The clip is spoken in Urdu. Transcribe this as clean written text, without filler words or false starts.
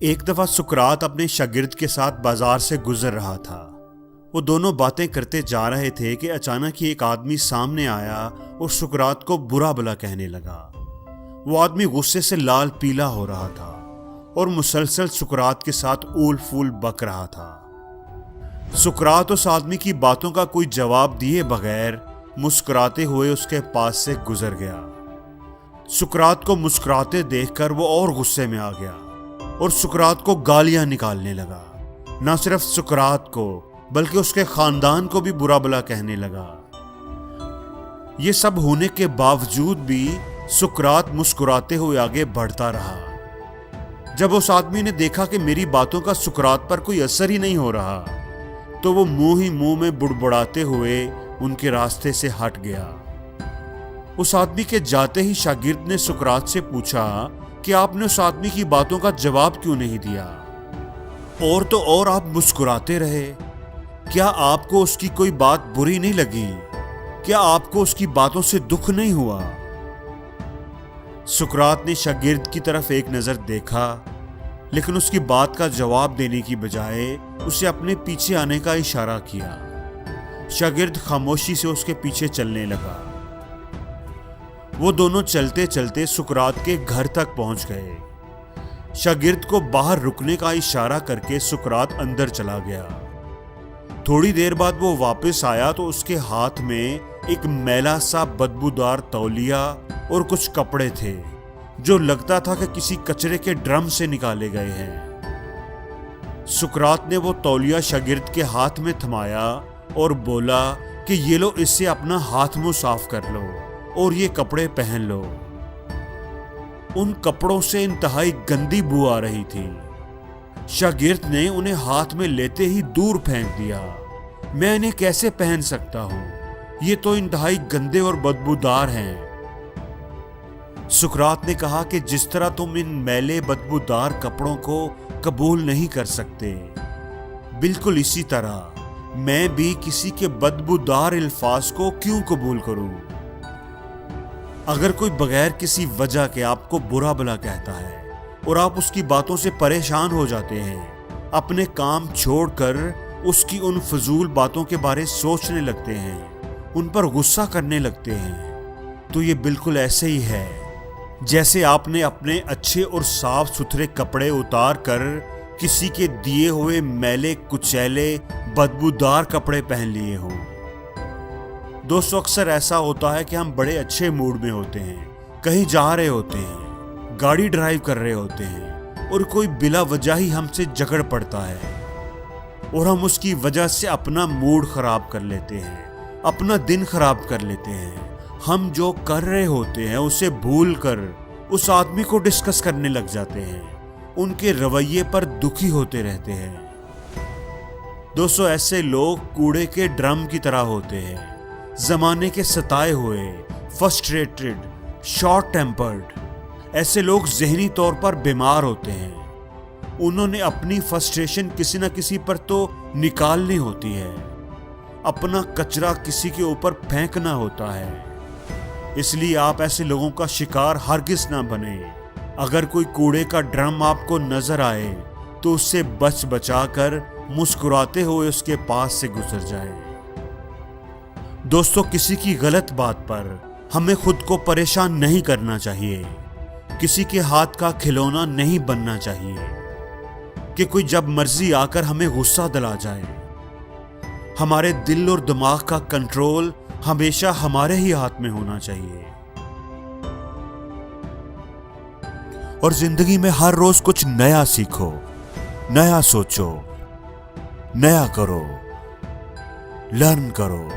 ایک دفعہ سقراط اپنے شاگرد کے ساتھ بازار سے گزر رہا تھا۔ وہ دونوں باتیں کرتے جا رہے تھے کہ اچانک ہی ایک آدمی سامنے آیا اور سقراط کو برا بھلا کہنے لگا۔ وہ آدمی غصے سے لال پیلا ہو رہا تھا اور مسلسل سقراط کے ساتھ اول فول بک رہا تھا۔ سقراط اس آدمی کی باتوں کا کوئی جواب دیے بغیر مسکراتے ہوئے اس کے پاس سے گزر گیا۔ سقراط کو مسکراتے دیکھ کر وہ اور غصے میں آ گیا اور سقراط کو گالیاں نکالنے لگا۔ نہ صرف سقراط کو بلکہ اس کے خاندان کو بھی برا بھلا کہنے لگا۔ یہ سب ہونے کے باوجود بھی سقراط مسکراتے ہوئے آگے بڑھتا رہا۔ جب اس آدمی نے دیکھا کہ میری باتوں کا سقراط پر کوئی اثر ہی نہیں ہو رہا تو وہ منہ ہی منہ میں بڑبڑاتے ہوئے ان کے راستے سے ہٹ گیا۔ اس آدمی کے جاتے ہی شاگرد نے سقراط سے پوچھا کہ آپ نے اس آدمی کی باتوں کا جواب کیوں نہیں دیا؟ اور تو اور آپ مسکراتے رہے۔ کیا آپ کو اس کی کوئی بات بری نہیں لگی؟ کیا آپ کو اس کی باتوں سے دکھ نہیں ہوا؟ سقراط نے شاگرد کی طرف ایک نظر دیکھا لیکن اس کی بات کا جواب دینے کی بجائے اسے اپنے پیچھے آنے کا اشارہ کیا۔ شاگرد خاموشی سے اس کے پیچھے چلنے لگا۔ وہ دونوں چلتے چلتے سقراط کے گھر تک پہنچ گئے۔ شاگرد کو باہر رکنے کا اشارہ کر کے سقراط اندر چلا گیا۔ تھوڑی دیر بعد وہ واپس آیا تو اس کے ہاتھ میں ایک میلا سا بدبودار تولیہ اور کچھ کپڑے تھے جو لگتا تھا کہ کسی کچرے کے ڈرم سے نکالے گئے ہیں۔ سقراط نے وہ تولیہ شاگرد کے ہاتھ میں تھمایا اور بولا کہ یہ لو، اس سے اپنا ہاتھ منہ صاف کر لو اور یہ کپڑے پہن لو۔ ان کپڑوں سے انتہائی گندی بو آ رہی تھی۔ شاگرد نے انہیں ہاتھ میں لیتے ہی دور پھینک دیا۔ میں انہیں کیسے پہن سکتا ہوں؟ یہ تو انتہائی گندے اور بدبودار ہیں۔ سقراط نے کہا کہ جس طرح تم ان میلے بدبودار کپڑوں کو قبول نہیں کر سکتے، بالکل اسی طرح میں بھی کسی کے بدبودار الفاظ کو کیوں قبول کروں؟ اگر کوئی بغیر کسی وجہ کے آپ کو برا بھلا کہتا ہے اور آپ اس کی باتوں سے پریشان ہو جاتے ہیں، اپنے کام چھوڑ کر اس کی ان فضول باتوں کے بارے سوچنے لگتے ہیں، ان پر غصہ کرنے لگتے ہیں، تو یہ بالکل ایسے ہی ہے جیسے آپ نے اپنے اچھے اور صاف ستھرے کپڑے اتار کر کسی کے دیے ہوئے میلے کچیلے بدبودار کپڑے پہن لیے ہوں۔ دوستو، اکثر ایسا ہوتا ہے کہ ہم بڑے اچھے موڈ میں ہوتے ہیں، کہیں جا رہے ہوتے ہیں، گاڑی ڈرائیو کر رہے ہوتے ہیں اور کوئی بلا وجہ ہی ہم سے جھگڑ پڑتا ہے اور ہم اس کی وجہ سے اپنا موڈ خراب کر لیتے ہیں، اپنا دن خراب کر لیتے ہیں۔ ہم جو کر رہے ہوتے ہیں اسے بھول کر اس آدمی کو ڈسکس کرنے لگ جاتے ہیں، ان کے رویے پر دکھی ہوتے رہتے ہیں۔ دوستو، ایسے لوگ کوڑے کے ڈرم کی طرح ہوتے ہیں، زمانے کے ستائے ہوئے، فرسٹریٹڈ، شارٹ ٹیمپرڈ۔ ایسے لوگ ذہنی طور پر بیمار ہوتے ہیں۔ انہوں نے اپنی فرسٹریشن کسی نہ کسی پر تو نکالنی ہوتی ہے، اپنا کچرا کسی کے اوپر پھینکنا ہوتا ہے۔ اس لیے آپ ایسے لوگوں کا شکار ہرگز نہ بنیں۔ اگر کوئی کوڑے کا ڈرم آپ کو نظر آئے تو اس سے بچ بچا کر مسکراتے ہوئے اس کے پاس سے گزر جائیں۔ دوستو، کسی کی غلط بات پر ہمیں خود کو پریشان نہیں کرنا چاہیے، کسی کے ہاتھ کا کھلونا نہیں بننا چاہیے کہ کوئی جب مرضی آ کر ہمیں غصہ دلا جائے۔ ہمارے دل اور دماغ کا کنٹرول ہمیشہ ہمارے ہی ہاتھ میں ہونا چاہیے۔ اور زندگی میں ہر روز کچھ نیا سیکھو، نیا سوچو، نیا کرو، لرن کرو۔